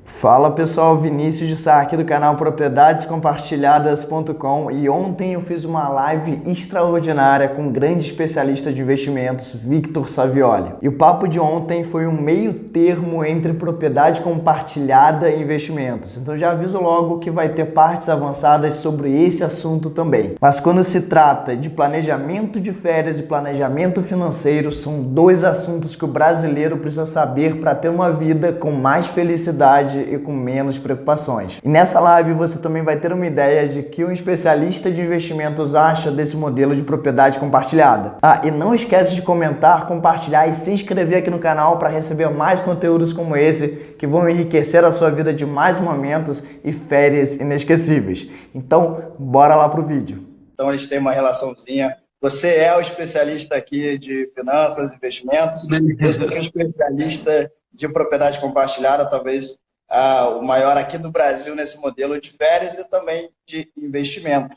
Fala pessoal, Vinícius de Sá aqui do canal propriedadescompartilhadas.com e ontem eu fiz uma live extraordinária com um grande especialista de investimentos, Victor Savioli. E o papo de ontem foi um meio termo entre propriedade compartilhada e investimentos. Então já aviso logo que vai ter partes avançadas sobre esse assunto também. Mas quando se trata de planejamento de férias e planejamento financeiro, são dois assuntos que o brasileiro precisa saber para ter uma vida com mais felicidade e com menos preocupações. E nessa live você também vai ter uma ideia de que um especialista de investimentos acha desse modelo de propriedade compartilhada. E não esquece de comentar, compartilhar e se inscrever aqui no canal para receber mais conteúdos como esse que vão enriquecer a sua vida de mais momentos e férias inesquecíveis. Então, bora lá pro vídeo. Então eles têm uma relaçãozinha. Você é o especialista aqui de finanças, investimentos. Eu sou um especialista de propriedade compartilhada, talvez o maior aqui do Brasil nesse modelo de férias e também de investimento.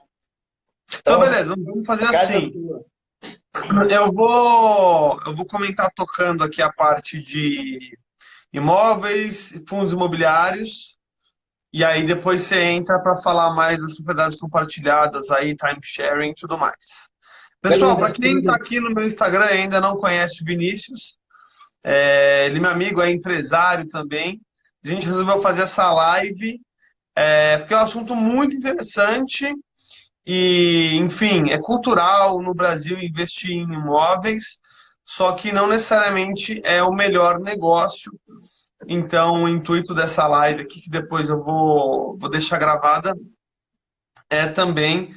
Então, beleza, vamos fazer assim. Eu vou comentar tocando aqui a parte de imóveis, fundos imobiliários, e aí depois você entra para falar mais das propriedades compartilhadas, aí, time sharing e tudo mais. Pessoal, para quem está aqui no meu Instagram e ainda não conhece o Vinícius, ele é meu amigo, é empresário também. A gente resolveu fazer essa live porque é um assunto muito interessante e, enfim, é cultural no Brasil investir em imóveis, só que não necessariamente é o melhor negócio. Então, o intuito dessa live aqui, que depois eu vou deixar gravada, é também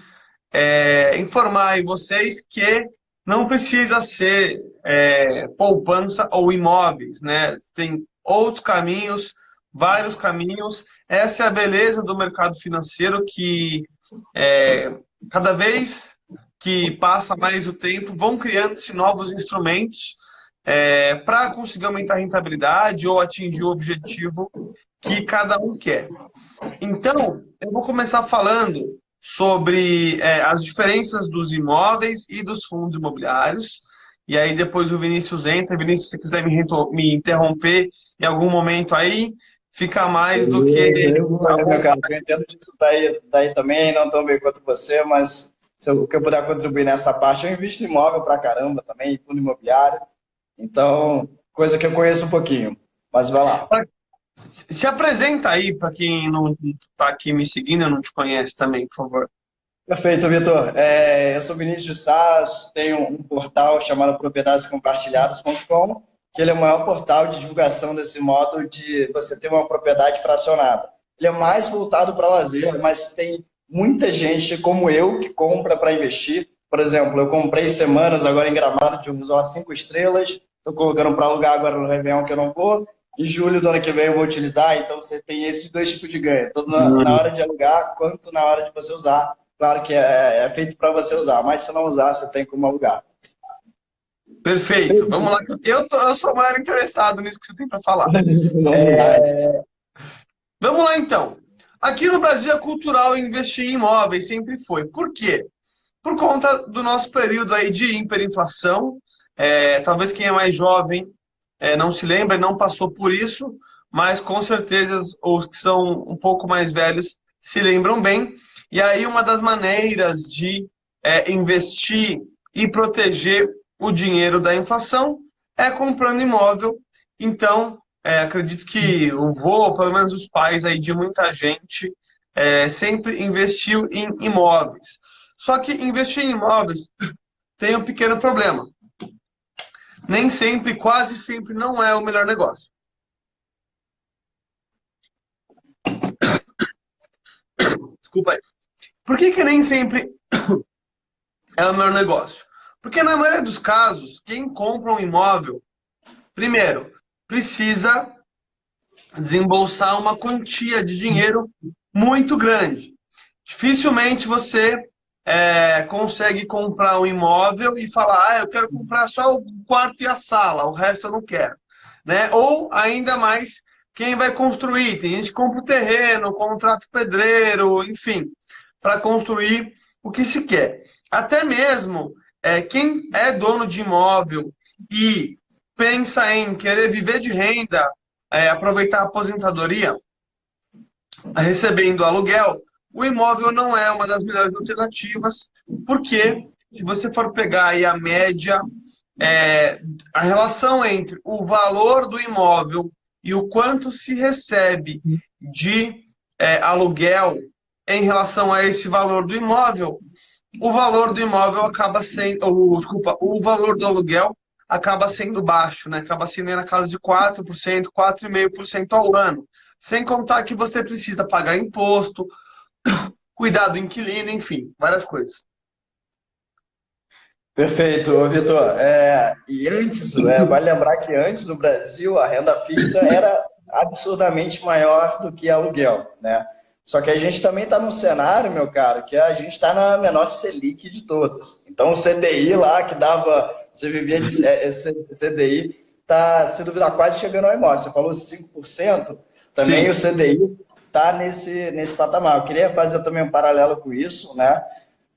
informar aí vocês que não precisa ser poupança ou imóveis, né? Tem outros caminhos, vários caminhos. Essa é a beleza do mercado financeiro que cada vez que passa mais o tempo, vão criando-se novos instrumentos para conseguir aumentar a rentabilidade ou atingir o objetivo que cada um quer. Então, eu vou começar falando sobre as diferenças dos imóveis e dos fundos imobiliários. E aí depois o Vinícius entra. Vinícius, se você quiser me interromper em algum momento aí, fica mais do que... Meu cara, eu entendo disso daí também, não tão bem quanto você, mas o que eu puder contribuir nessa parte, eu invisto em imóvel pra caramba também, em fundo imobiliário. Então, coisa que eu conheço um pouquinho. Mas vai lá. Se apresenta aí para quem não está aqui me seguindo e não te conhece também, por favor. Perfeito, Vitor. Eu sou Vinícius de Sá, tenho um portal chamado propriedadescompartilhadas.com, que ele é o maior portal de divulgação desse modo de você ter uma propriedade fracionada. Ele é mais voltado para lazer, mas tem muita gente como eu que compra para investir. Por exemplo, eu comprei semanas agora em Gramado de um resort 5 estrelas, estou colocando para alugar agora no Réveillon que eu não vou. Em julho do ano que vem eu vou utilizar, então você tem esses dois tipos de ganho, tanto na hora de alugar quanto na hora de você usar. Claro que é feito para você usar, mas se não usar, você tem como alugar. Perfeito, vamos lá. Eu sou o maior interessado nisso que você tem para falar. Vamos lá, então. Aqui no Brasil é cultural investir em imóveis, sempre foi. Por quê? Por conta do nosso período aí de hiperinflação. Talvez quem é mais jovem não se lembra e não passou por isso, mas com certeza os que são um pouco mais velhos se lembram bem. E aí uma das maneiras de investir e proteger o dinheiro da inflação é comprando imóvel. Então, acredito que o vô, pelo menos os pais aí de muita gente, sempre investiu em imóveis. Só que investir em imóveis tem um pequeno problema. Nem sempre, quase sempre, não é o melhor negócio. Desculpa aí. Por que nem sempre é o melhor negócio? Porque na maioria dos casos, quem compra um imóvel, primeiro, precisa desembolsar uma quantia de dinheiro muito grande. Dificilmente você consegue comprar um imóvel e falar, eu quero comprar só o quarto e a sala, o resto eu não quero. Né? Ou, ainda mais, quem vai construir. Tem gente que compra o terreno, contrata o pedreiro, enfim, para construir o que se quer. Até mesmo quem é dono de imóvel e pensa em querer viver de renda, aproveitar a aposentadoria, recebendo aluguel, o imóvel não é uma das melhores alternativas, porque se você for pegar aí a média, a relação entre o valor do imóvel e o quanto se recebe de aluguel em relação a esse valor do imóvel, o valor do imóvel acaba sendo, desculpa, o valor do aluguel acaba sendo baixo, né? Acaba sendo na casa de 4%, 4,5% ao ano. Sem contar que você precisa pagar imposto, cuidar do inquilino, enfim, várias coisas. Perfeito, Vitor. E antes, vale lembrar que antes no Brasil a renda fixa era absurdamente maior do que aluguel, né? Só que a gente também está num cenário, meu caro, que a gente está na menor Selic de todas. Então o CDI lá que dava, você vivia de CDI, está, se duvidar, quase chegando ao imóvel. Você falou 5%, também. Sim. O CDI está nesse patamar. Eu queria fazer também um paralelo com isso, né?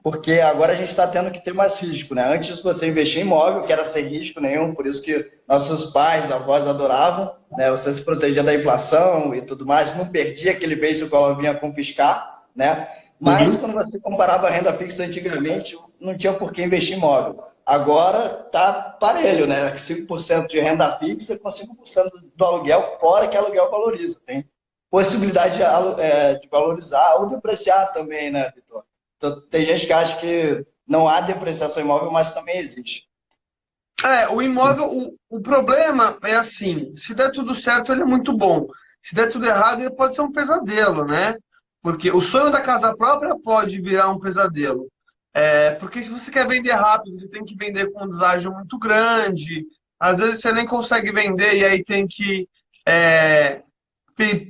Porque agora a gente está tendo que ter mais risco, né? Antes você investir em imóvel, que era sem risco nenhum, por isso que nossos pais, avós adoravam, né? Você se protegia da inflação e tudo mais, não perdia aquele bem se o Collor vinha confiscar, né? Mas quando você comparava a renda fixa antigamente, não tinha por que investir em imóvel. Agora está parelho, né? 5% de renda fixa com 5% do aluguel, fora que aluguel valoriza. Tem possibilidade de valorizar ou depreciar também, né, Vitor? Então, tem gente que acha que não há depreciação imóvel, mas também existe. O imóvel, o problema é assim, se der tudo certo, ele é muito bom. Se der tudo errado, ele pode ser um pesadelo, né? Porque o sonho da casa própria pode virar um pesadelo. Porque se você quer vender rápido, você tem que vender com um deságio muito grande. Às vezes você nem consegue vender e aí tem que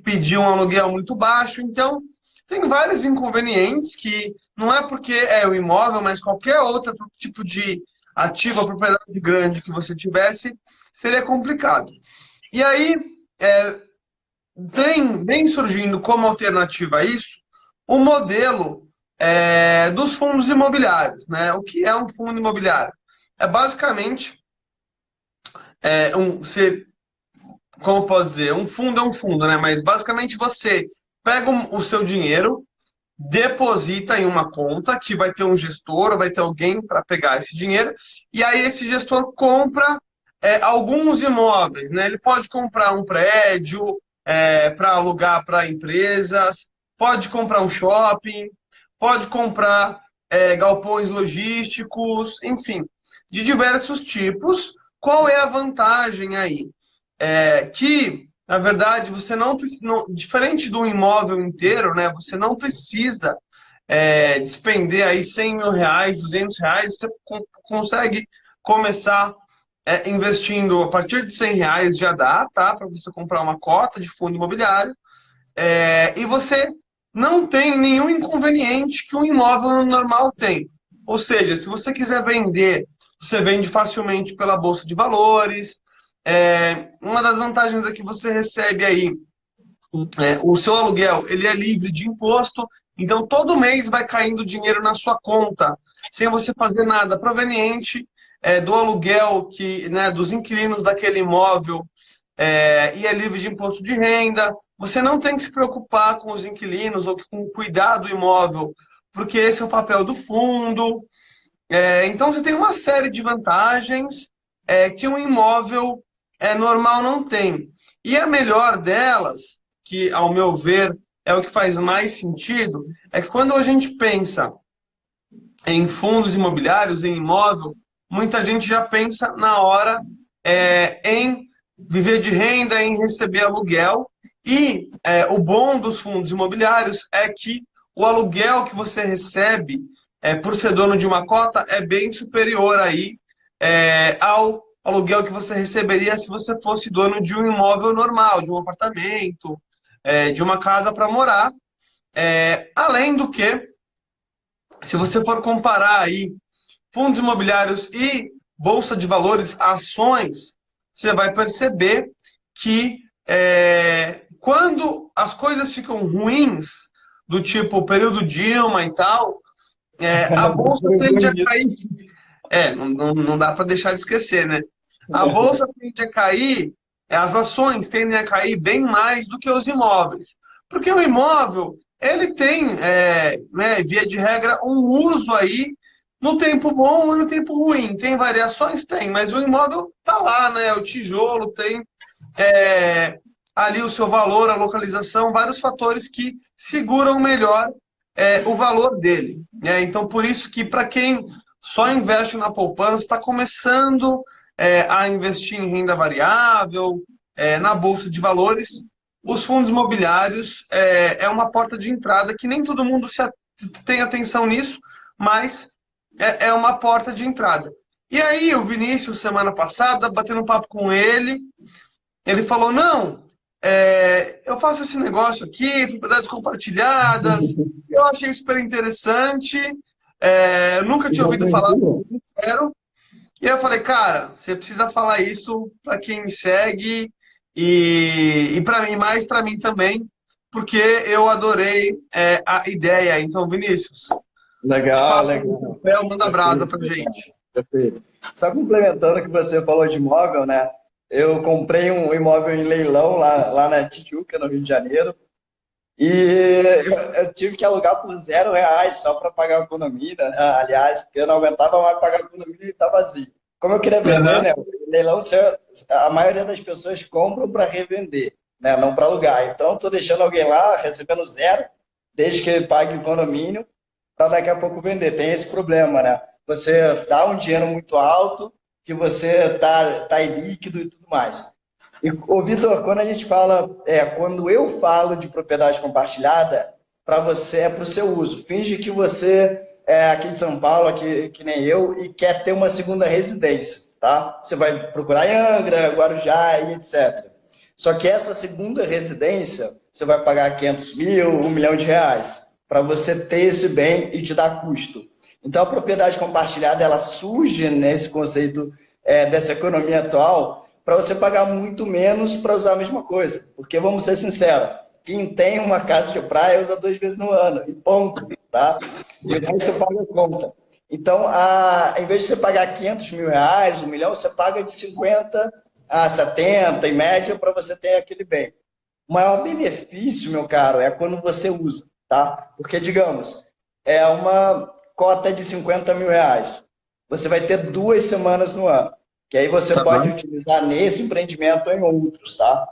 pedir um aluguel muito baixo. Então, tem vários inconvenientes que não é porque é o imóvel, mas qualquer outro tipo de ativo, a propriedade grande que você tivesse, seria complicado. E aí, vem surgindo como alternativa a isso, o modelo dos fundos imobiliários, né? O que é um fundo imobiliário? É basicamente, como pode dizer, um fundo é um fundo, né? Mas basicamente você pega o seu dinheiro, deposita em uma conta que vai ter um gestor, vai ter alguém para pegar esse dinheiro, e aí esse gestor compra alguns imóveis, né? Ele pode comprar um prédio para alugar para empresas, pode comprar um shopping, pode comprar galpões logísticos, enfim, de diversos tipos. Qual é a vantagem aí? Que, na verdade, você não precisa, diferente do imóvel inteiro, né? Você não precisa despender aí 100 mil reais, 200 reais, você consegue começar investindo a partir de 100 reais já dá, tá? Para você comprar uma cota de fundo imobiliário. E você não tem nenhum inconveniente que um imóvel normal tem. Ou seja, se você quiser vender, você vende facilmente pela Bolsa de Valores. Uma das vantagens é que você recebe aí o seu aluguel, ele é livre de imposto, então todo mês vai caindo dinheiro na sua conta, sem você fazer nada, proveniente do aluguel, né, dos inquilinos daquele imóvel, e é livre de imposto de renda. Você não tem que se preocupar com os inquilinos ou com cuidar do imóvel, porque esse é o papel do fundo. Então você tem uma série de vantagens que um imóvel normal não tem. E a melhor delas, que ao meu ver é o que faz mais sentido, é que quando a gente pensa em fundos imobiliários, em imóvel, muita gente já pensa na hora em viver de renda, em receber aluguel. E o bom dos fundos imobiliários é que o aluguel que você recebe por ser dono de uma cota é bem superior aí ao aluguel que você receberia se você fosse dono de um imóvel normal, de um apartamento, de uma casa para morar. Além do que, se você for comparar aí fundos imobiliários e bolsa de valores, ações, você vai perceber que quando as coisas ficam ruins, do tipo período Dilma e tal, a bolsa tende a cair. Não dá para deixar de esquecer, né? A bolsa tende a cair, as ações tendem a cair bem mais do que os imóveis. Porque o imóvel, ele tem, né, via de regra, um uso aí no tempo bom e no tempo ruim. Tem variações? Tem, mas o imóvel tá lá, né? O tijolo tem ali o seu valor, a localização, vários fatores que seguram melhor o valor dele, né? Então, por isso que para quem só investe na poupança, está começando a investir em renda variável, na bolsa de valores, os fundos imobiliários é uma porta de entrada que nem todo mundo tem atenção nisso, mas é uma porta de entrada. E aí, o Vinícius, semana passada, batendo um papo com ele falou, não, eu faço esse negócio aqui, propriedades compartilhadas, eu achei super interessante, eu nunca tinha ouvido falar, pra ser sincero, e eu falei, cara, você precisa falar isso para quem me segue e para mim, mais para mim também, porque eu adorei a ideia. Então, Vinícius, Legal, legal. Manda brasa pra gente. Perfeito. Só complementando o que você falou de imóvel, né? Eu comprei um imóvel em leilão lá na Tijuca, no Rio de Janeiro, e eu tive que alugar por R$ 0 só para pagar a condomínio, né? Aliás, porque eu não aguentava mais pagar a condomínio e estava vazio. Como eu queria vender, né? O leilão, a maioria das pessoas compram para revender, né? Não para alugar. Então, estou deixando alguém lá recebendo zero, desde que ele pague o condomínio, para daqui a pouco vender. Tem esse problema, né? Você dá um dinheiro muito alto, que você tá ilíquido e tudo mais. E, ô, Vitor, quando a gente fala, quando eu falo de propriedade compartilhada, para você é para o seu uso. Finge que você é aqui de São Paulo, aqui, que nem eu, e quer ter uma segunda residência, tá? Você vai procurar em Angra, Guarujá e etc. Só que essa segunda residência, você vai pagar 500 mil, R$ 1 milhão para você ter esse bem e te dar custo. Então, a propriedade compartilhada, ela surge nesse conceito dessa economia atual para você pagar muito menos para usar a mesma coisa. Porque, vamos ser sinceros, quem tem uma casa de praia usa 2 vezes no ano, e ponto, tá? E o resto você paga a conta. Então, em vez de você pagar 500 mil reais, 1 milhão, você paga de 50 a 70, em média, para você ter aquele bem. O maior benefício, meu caro, é quando você usa, tá? Porque, digamos, é uma cota de 50 mil reais. Você vai ter 2 semanas no ano, que aí você pode utilizar nesse empreendimento ou em outros, tá?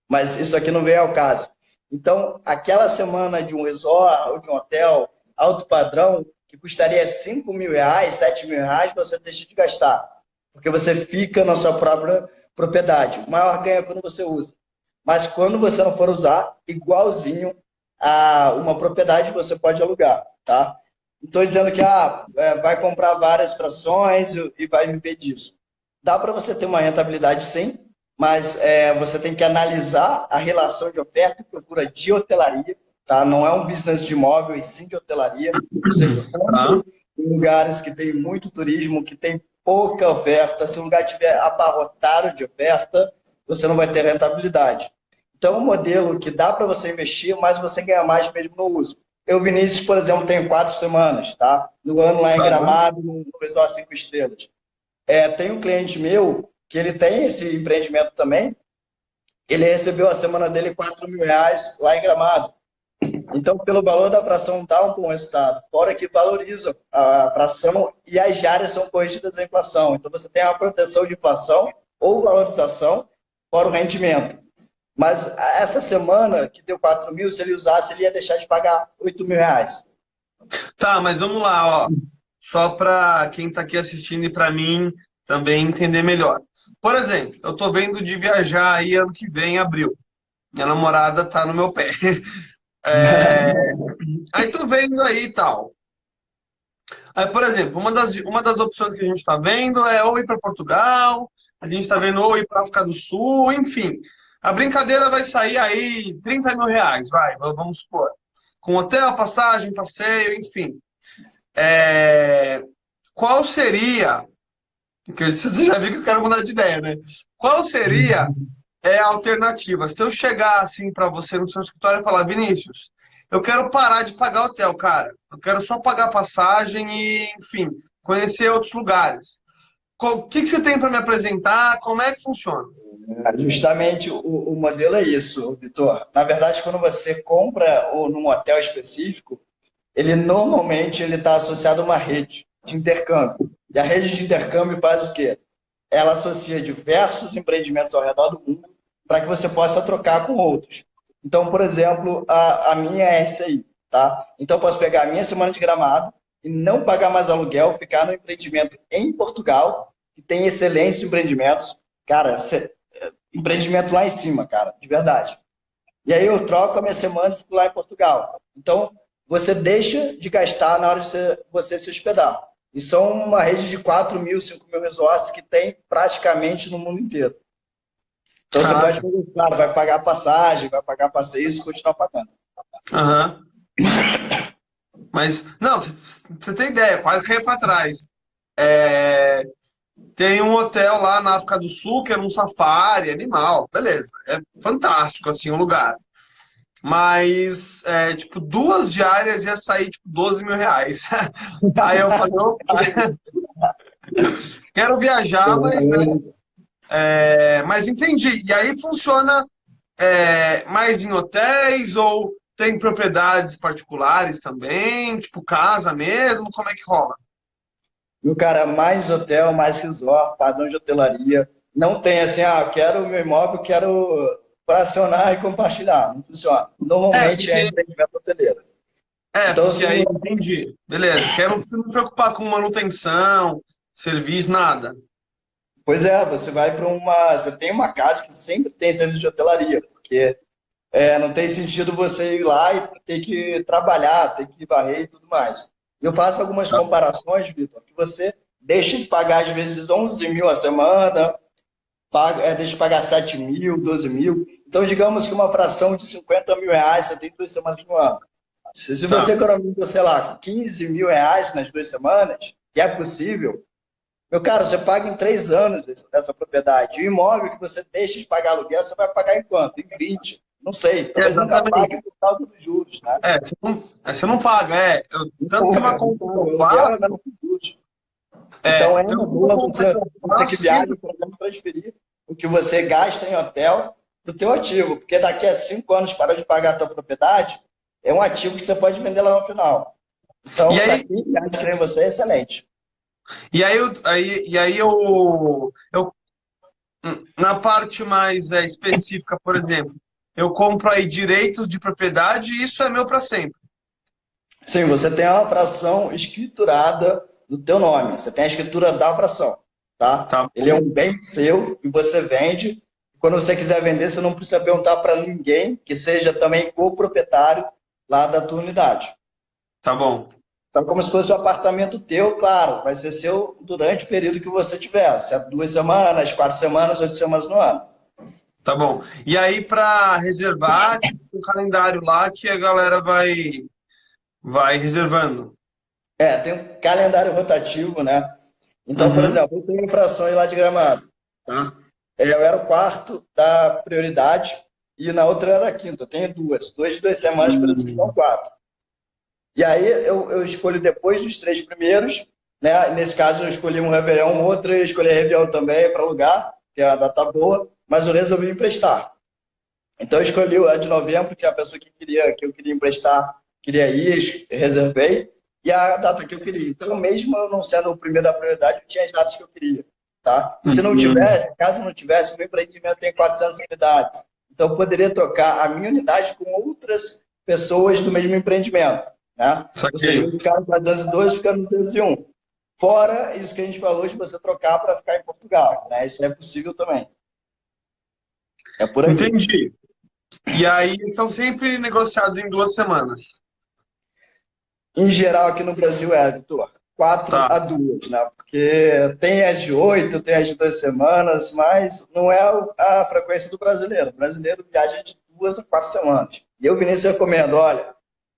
Mas isso aqui não vem ao caso. Então, aquela semana de um resort ou de um hotel alto padrão, que custaria 5 mil reais, 7 mil reais, você deixa de gastar, porque você fica na sua própria propriedade. O maior ganho é quando você usa. Mas quando você não for usar, igualzinho a uma propriedade, você pode alugar, tá? Estou dizendo que vai comprar várias frações e vai viver disso. Dá para você ter uma rentabilidade, sim, mas você tem que analisar a relação de oferta e procura de hotelaria, tá? Não é um business de imóvel, e sim de hotelaria. Você compra em lugares que tem muito turismo, que tem pouca oferta. Se o lugar estiver abarrotado de oferta, você não vai ter rentabilidade. Então, é um modelo que dá para você investir, mas você ganha mais mesmo no uso. Eu, Vinícius, por exemplo, tenho 4 semanas, tá? No ano lá em Gramado, no Resort 5 Estrelas. Tem um cliente meu que ele tem esse empreendimento também. Ele recebeu a semana dele 4 mil reais lá em Gramado. Então, pelo valor da fração, dá um bom resultado. Fora que valoriza a fração e as diárias são corrigidas à inflação. Então, você tem a proteção de inflação ou valorização, fora o rendimento. Mas essa semana que deu 4 mil, se ele usasse, ele ia deixar de pagar 8 mil reais. Tá, mas vamos lá, ó. Só para quem está aqui assistindo e para mim também entender melhor. Por exemplo, eu estou vendo de viajar aí ano que vem, em abril. Minha namorada tá no meu pé. Aí tô vendo aí e tal. Aí, por exemplo, uma das opções que a gente está vendo é ou ir para Portugal, a gente está vendo ou ir para África do Sul, enfim. A brincadeira vai sair aí 30 mil reais, vamos supor. Com hotel, passagem, passeio, enfim. Qual seria... Porque você já viu que eu quero mudar de ideia, né? Qual seria a alternativa? Se eu chegar assim para você no seu escritório e falar, Vinícius, eu quero parar de pagar hotel, cara. Eu quero só pagar passagem e, enfim, conhecer outros lugares. O que você tem para me apresentar? Como é que funciona? Justamente o modelo é isso, Vitor. Na verdade, quando você compra ou num hotel específico, ele normalmente ele está associado a uma rede de intercâmbio. E a rede de intercâmbio faz o quê? Ela associa diversos empreendimentos ao redor do mundo para que você possa trocar com outros. Então, por exemplo, a minha é essa aí, tá? Então, eu posso pegar a minha semana de Gramado e não pagar mais aluguel, ficar no empreendimento em Portugal, que tem excelentes empreendimentos. Cara, empreendimento lá em cima, cara, de verdade. E aí eu troco a minha semana e fico lá em Portugal. Então, você deixa de gastar na hora de você se hospedar. E são uma rede de 4.000, 5.000 resorts que tem praticamente no mundo inteiro. Então você pode, claro, vai pagar passagem, vai pagar passeio e continuar pagando. Aham. Mas, não, pra você tem ideia, quase caí para trás. Tem um hotel lá na África do Sul que é num safari, animal, beleza. É fantástico, assim, o lugar. Mas, tipo, 2 diárias ia sair, tipo, 12 mil reais. Aí eu falei, opa, quero viajar, mas, né? Mas entendi. E aí funciona mais em hotéis ou tem propriedades particulares também? Tipo, casa mesmo? Como é que rola? E o cara, mais hotel, mais resort, padrão de hotelaria. Não tem assim, quero o meu imóvel, quero fracionar e compartilhar. Não funciona. Normalmente é empreendimento hoteleiro. Então, Porque aí entendi. Beleza. Quero não me preocupar com manutenção, serviço, nada. Pois é, você vai para Você tem uma casa que sempre tem serviço de hotelaria, porque não tem sentido você ir lá e ter que trabalhar, ter que varrer e tudo mais. Eu faço algumas comparações, Vitor, que você deixa de pagar, às vezes, 11 mil a semana, deixa de pagar 7 mil, 12 mil. Então, digamos que uma fração de 50 mil reais você tem 2 semanas no ano. Se você economiza, sei lá, 15 mil reais nas 2 semanas, que é possível, meu caro, você paga em 3 anos essa propriedade. O imóvel que você deixa de pagar aluguel, você vai pagar em quanto? Em 20. Não sei. Talvez nunca pague por causa dos juros, né? Você não paga, tanto que uma conta que eu faço... Então, é uma boa você que viaja, por exemplo, transferir o que você gasta em hotel para o teu ativo. Porque daqui a 5 anos, para de pagar a tua propriedade, é um ativo que você pode vender lá no final. Então, para quem viaja que nem você, é excelente. E aí eu na parte mais específica, por exemplo, eu compro aí direitos de propriedade e isso é meu para sempre. Sim, você tem uma fração escriturada no teu nome. Você tem a escritura da fração, tá? Ele é um bem seu e você vende. Quando você quiser vender, você não precisa perguntar para ninguém que seja também coproprietário lá da tua unidade. Tá bom. Então, como se fosse um apartamento teu, claro, vai ser seu durante o período que você tiver. Se é 2 semanas, 4 semanas, 8 semanas no ano. Tá bom. E aí, para reservar, tem um calendário lá que a galera vai reservando. Tem um calendário rotativo, né? Então, por exemplo, eu tenho infrações lá de Gramado, tá? Eu era o quarto da prioridade e na outra era a quinta. Eu tenho 2 de 2 semanas, por isso que são 4. E aí eu escolho depois dos 3 primeiros, né? Nesse caso eu escolhi um Réveillon, outro eu escolhi Réveillon também para alugar, que é a data boa, mas eu resolvi emprestar. Então eu escolhi a de novembro, que é a pessoa que eu queria emprestar, queria ir, reservei, e a data que eu queria. Então, mesmo eu não sendo o primeiro da prioridade, eu tinha as datas que eu queria, tá? Se não tivesse, caso não tivesse, o meu empreendimento tem 400 unidades. Então, eu poderia trocar a minha unidade com outras pessoas do mesmo empreendimento, né? Ou seja, o cara faz 202, fica no 201. Fora isso que a gente falou de você trocar para ficar em Portugal, né? Isso é possível também. É por aí. Entendi. E aí, são sempre negociados em 2 semanas. Em geral, aqui no Brasil Vitor, 4 a 2, né? Porque tem as de 8, tem as de 2 semanas, mas não é a frequência do brasileiro. O brasileiro viaja de 2 a 4 semanas. E eu, Vinícius, recomendo, olha,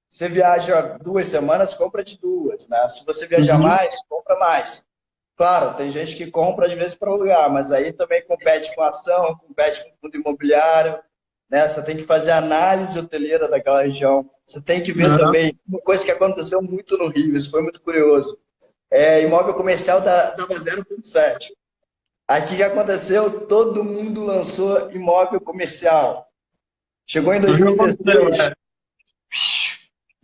você viaja 2 semanas, compra de 2, né? Se você viajar mais, compra mais. Claro, tem gente que compra às vezes para alugar, mas aí também compete com ação, compete com fundo imobiliário, né? Você tem que fazer análise hoteleira daquela região. Você tem que ver também uma coisa que aconteceu muito no Rio, isso foi muito curioso. Imóvel comercial dava 0,7. Aí o que aconteceu? Todo mundo lançou imóvel comercial. Chegou em Não 2016, aconteceu, né?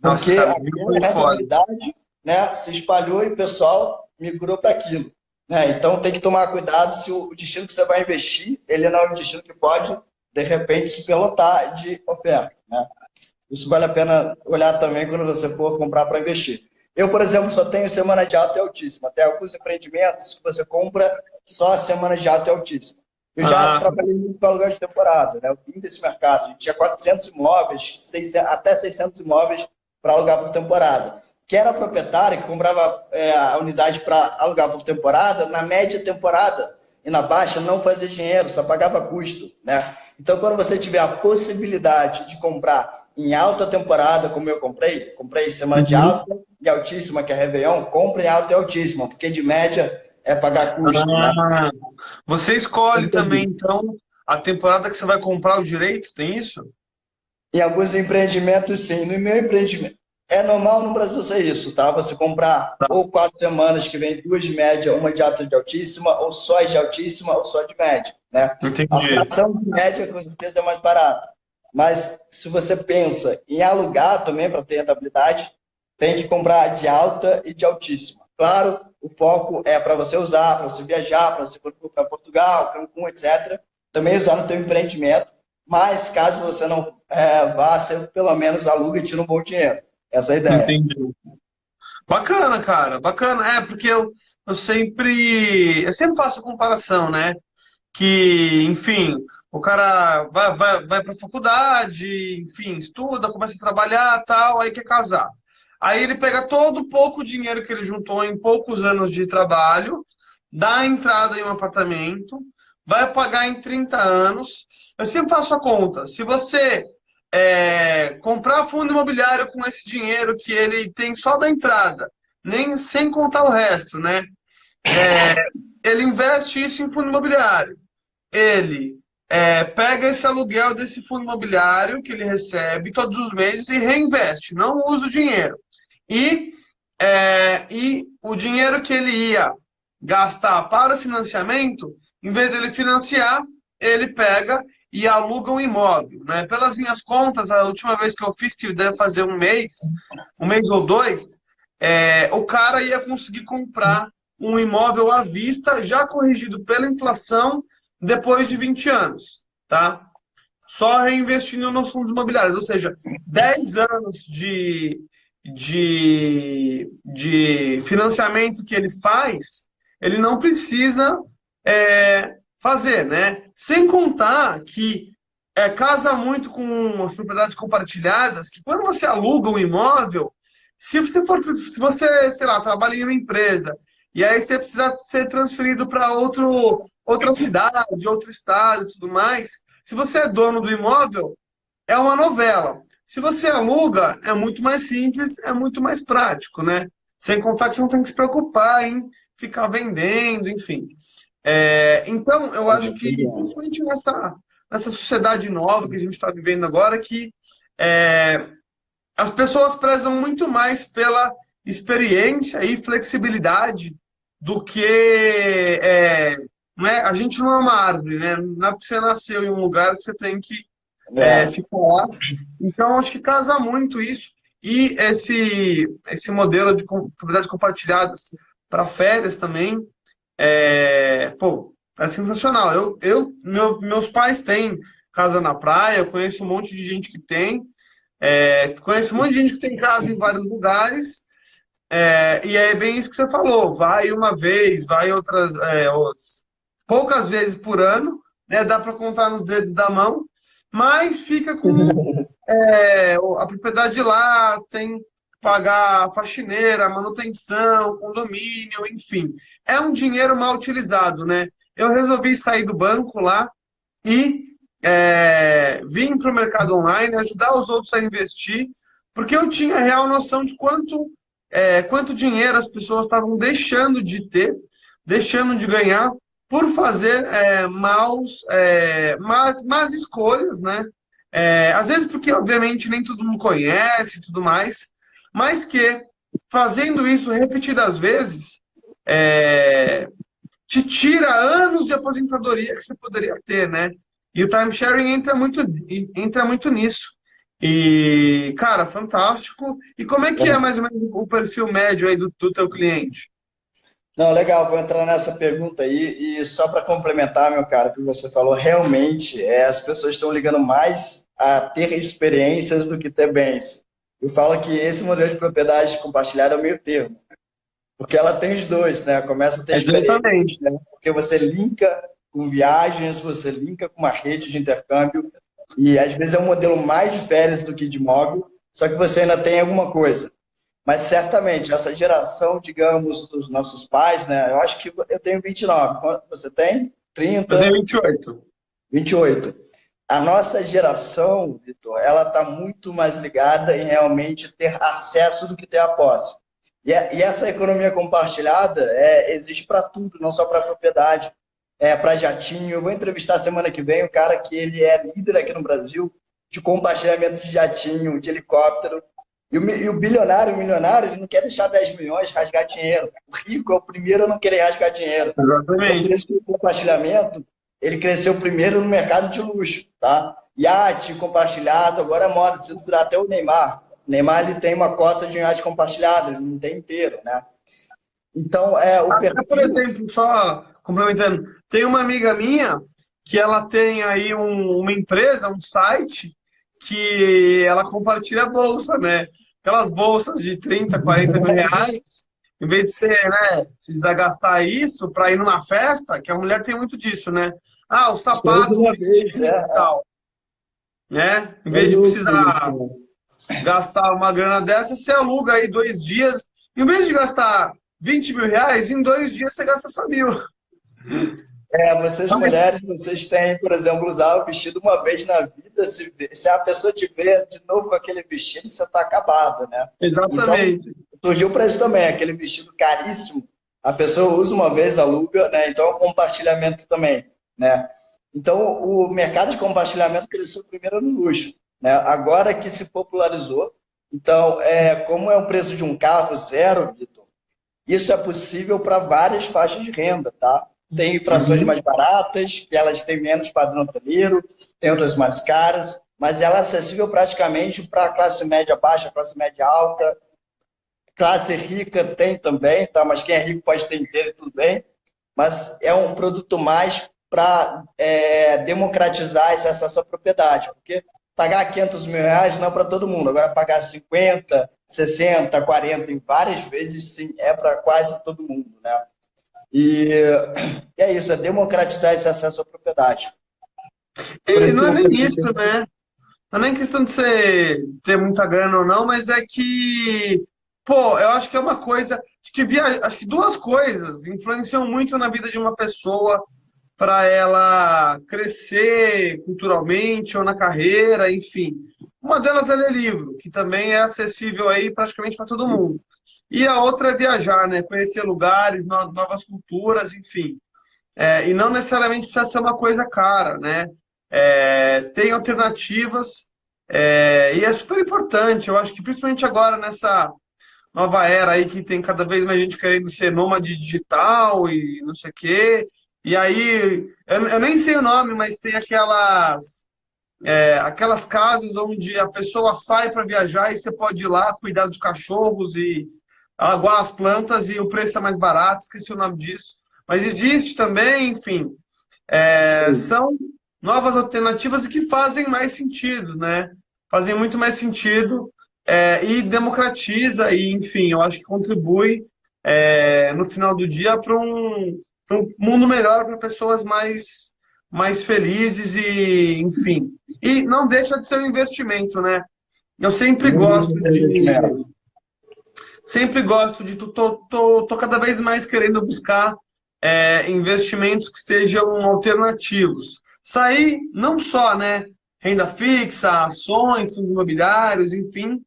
Nossa, porque cara, aquela foi foda. rentabilidade, né, se espalhou e o pessoal migrou para aquilo. Né? Então tem que tomar cuidado se o destino que você vai investir, ele não é um destino que pode, de repente, superlotar de oferta. Né? Isso vale a pena olhar também quando você for comprar para investir. Eu, por exemplo, só tenho semana de alta e altíssima. Tem alguns empreendimentos que você compra só a semana de alta e altíssima. Eu já Ah, trabalhei muito com aluguel de temporada, né? Eu vim desse mercado. A gente tinha 400 imóveis, 600, até 600 imóveis para alugar por temporada. Quem era proprietário, que comprava a unidade para alugar por temporada, na média temporada e na baixa não fazia dinheiro, só pagava custo. Né? Então, quando você tiver a possibilidade de comprar em alta temporada, como eu comprei semana de uhum. alta e altíssima, que é Réveillon, compre em alta e altíssima, porque de média é pagar custo. Né? Ah, você escolhe também, então, a temporada que você vai comprar o direito, tem isso? Em alguns empreendimentos, sim. No meu empreendimento, é normal no Brasil ser isso, tá? Você comprar Tá, ou 4 semanas que vem duas de média, uma de alta e de altíssima, ou só de altíssima, ou só de média, né? A entendi. fração de média, com certeza, é mais barata. Mas se você pensa em alugar também para ter rentabilidade, tem que comprar de alta e de altíssima. Claro, o foco é para você usar, para você viajar, para você for para Portugal, Cancún, etc. Também usar no teu empreendimento, mas caso você não vá, você pelo menos aluga e tira um bom dinheiro. Essa é a ideia. Entendi. Bacana, cara, bacana. É, porque eu sempre faço a comparação, né? Que, enfim, o cara vai para a faculdade, enfim, estuda, começa a trabalhar, tal, aí quer casar. Aí ele pega todo o pouco dinheiro que ele juntou em poucos anos de trabalho, dá a entrada em um apartamento, vai pagar em 30 anos. Eu sempre faço a conta. Se você comprar fundo imobiliário com esse dinheiro que ele tem só da entrada, nem sem contar o resto, né? É, ele investe isso em fundo imobiliário. Ele pega esse aluguel desse fundo imobiliário que ele recebe todos os meses e reinveste, não usa o dinheiro. E, e o dinheiro que ele ia gastar para o financiamento, em vez dele financiar, ele pega e aluga um imóvel. Né? Pelas minhas contas, a última vez que eu fiz, que deve fazer um mês ou dois, o cara ia conseguir comprar um imóvel à vista, já corrigido pela inflação, depois de 20 anos, tá? Só reinvestindo nos fundos imobiliários, ou seja, 10 anos de financiamento que ele faz, ele não precisa fazer, né? Sem contar que casa muito com as propriedades compartilhadas, que quando você aluga um imóvel, se você, sei lá, trabalha em uma empresa, e aí você precisa ser transferido para outra cidade, outro estado e tudo mais, se você é dono do imóvel, é uma novela. Se você aluga, é muito mais simples, é muito mais prático, né? Sem contar que você não tem que se preocupar em ficar vendendo, enfim. Então, eu acho que, principalmente nessa sociedade nova que a gente está vivendo agora, que as pessoas prezam muito mais pela experiência e flexibilidade do que né? A gente não é uma árvore, né? Não é porque você nasceu em um lugar que você tem que É. ficar lá. Então, acho que casa muito isso. E esse modelo de propriedades compartilhadas para férias também, pô, é sensacional. Meus pais têm casa na praia, eu conheço um monte de gente que tem. Conheço um monte de gente que tem casa em vários lugares, e é bem isso que você falou. Vai uma vez, vai poucas vezes por ano, né? Dá para contar nos dedos da mão, mas fica com a propriedade lá, tem que pagar a faxineira, manutenção, condomínio, enfim. É um dinheiro mal utilizado, né? Eu resolvi sair do banco lá e vim para o mercado online, ajudar os outros a investir, porque eu tinha real noção de quanto dinheiro as pessoas estavam deixando de ter, deixando de ganhar, por fazer más escolhas, né? Às vezes porque, obviamente, nem todo mundo conhece e tudo mais, mas que, fazendo isso repetidas vezes, te tira anos de aposentadoria que você poderia ter, né? E o timesharing entra muito nisso. E, cara, fantástico. E como é que é mais ou menos o perfil médio aí do teu cliente? Não, legal, vou entrar nessa pergunta aí. E só para complementar, meu cara, o que você falou, realmente as pessoas estão ligando mais a ter experiências do que ter bens. Eu falo que esse modelo de propriedade compartilhada é o meio termo, porque ela tem os dois, né? Começa a ter experiência, Exatamente. né? Porque você linka com viagens, você linka com uma rede de intercâmbio, e às vezes é um modelo mais de férias do que de imóvel, só que você ainda tem alguma coisa. Mas certamente, essa geração, digamos, dos nossos pais, né? Eu acho que eu tenho 29. Você tem? Eu tenho 30? 28. 28. A nossa geração, Vitor, ela está muito mais ligada em realmente ter acesso do que ter a posse. E essa economia compartilhada existe para tudo, não só para propriedade, para jatinho. Eu vou entrevistar semana que vem o cara que ele é líder aqui no Brasil de compartilhamento de jatinho, de helicóptero. E o bilionário, o milionário, ele não quer deixar 10 milhões rasgar dinheiro. O rico é o primeiro a não querer rasgar dinheiro. Então, por Exatamente. isso que o compartilhamento, ele cresceu primeiro no mercado de luxo, tá? Iate compartilhado, agora é moda, se durar até o Neymar. O Neymar, ele tem uma cota de um iate compartilhado, ele não tem inteiro, né? Então, o Por perfil... exemplo, só complementando, tem uma amiga minha que ela tem aí uma empresa, um site, que ela compartilha a bolsa, né? Aquelas bolsas de 30, 40 mil reais, em vez de você, né, precisar gastar isso para ir numa festa, que a mulher tem muito disso, né? Ah, o Escolha de sapato, o uma vez, vestido e tal, né? Em sem vez de precisar dúvida. gastar uma grana dessa, você aluga aí 2 dias. Em vez de gastar 20 mil reais, em 2 dias você gasta só 1.000. Vocês mulheres, vocês têm, por exemplo, usar o vestido uma vez na vida. Se a pessoa te ver de novo com aquele vestido, você está acabado, né? Então, Exatamente. surgiu para isso também, aquele vestido caríssimo. A pessoa usa uma vez, aluga, né? Então, é um compartilhamento também, né? Então, o mercado de compartilhamento cresceu primeiro no luxo, né? Agora que se popularizou. Então, como é o preço de um carro zero, Vitor, isso é possível para várias faixas de renda, tá? Tem frações Uhum. mais baratas, que elas têm menos padrão hoteleiro, tem outras mais caras, mas ela é acessível praticamente para a classe média baixa, classe média alta, classe rica tem também, tá? Mas quem é rico pode ter inteiro e tudo bem. Mas é um produto mais para democratizar esse acesso à propriedade, porque pagar 500 mil reais não é para todo mundo, agora pagar 50, 60, 40 em várias vezes, sim, é para quase todo mundo, né? E é isso, é democratizar esse acesso à propriedade. Por E isso que não é eu nem isso, prefiro... né? Não é nem questão de você ter muita grana ou não, mas é que, pô, eu acho que é uma coisa, acho que duas coisas influenciam muito na vida de uma pessoa para ela crescer culturalmente ou na carreira, enfim. Uma delas é ler livro, que também é acessível aí praticamente para todo mundo. E a outra é viajar, né? Conhecer lugares, novas culturas, enfim. E não necessariamente precisa ser uma coisa cara, né? Tem alternativas, e é super importante. Eu acho que principalmente agora nessa nova era aí que tem cada vez mais gente querendo ser nômade digital e não sei o quê. E aí, eu nem sei o nome, mas tem aquelas casas onde a pessoa sai para viajar e você pode ir lá cuidar dos cachorros e aguar as plantas e o preço é mais barato, esqueci o nome disso. Mas existe também, enfim, Sim. são novas alternativas e que fazem mais sentido, né? Fazem muito mais sentido, e democratiza e, enfim, eu acho que contribui, no final do dia pra um mundo melhor para pessoas mais felizes e, enfim. E não deixa de ser um investimento, né? Eu sempre Não deixa gosto de ser de investimento. Sempre gosto de. Tô cada vez mais querendo buscar investimentos que sejam alternativos. Sair não só, né? Renda fixa, ações, fundos imobiliários, enfim,